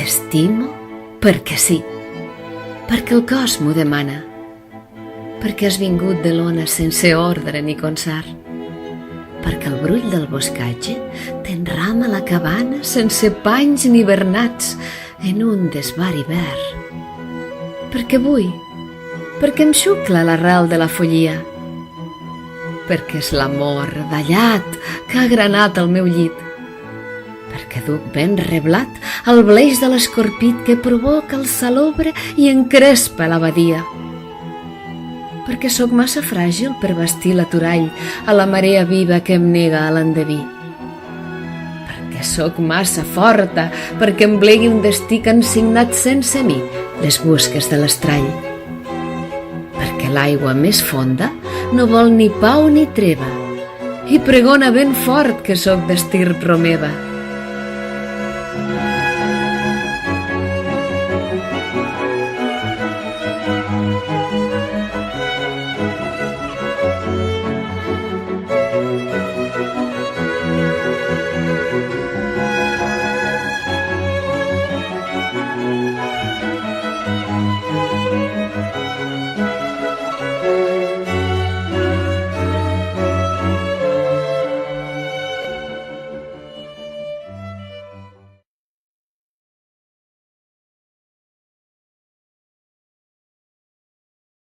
T'estimo perquè sí, perquè el cos m'ho demana, perquè has vingut de l'ona sense ordre ni concert, perquè el brull del boscatge t'enrama la cabana sense panys ni bernats en un desvar hivern, perquè vull, perquè em xucla l'arrel de la follia, perquè és l'amor dallat que ha granat el meu llit, perquè duc ben reblat el bleix de l'escorpit que provoca el salobre i encrespa la badia, perquè sóc massa fràgil per vestir l'aturall a la marea viva que em nega a l'endeví, perquè sóc massa forta perquè em blegui un destí que han signat sense mi les busques de l'estrall, perquè l'aigua més fonda no vol ni pau ni treva i pregona ben fort que sóc d'estirp romeva.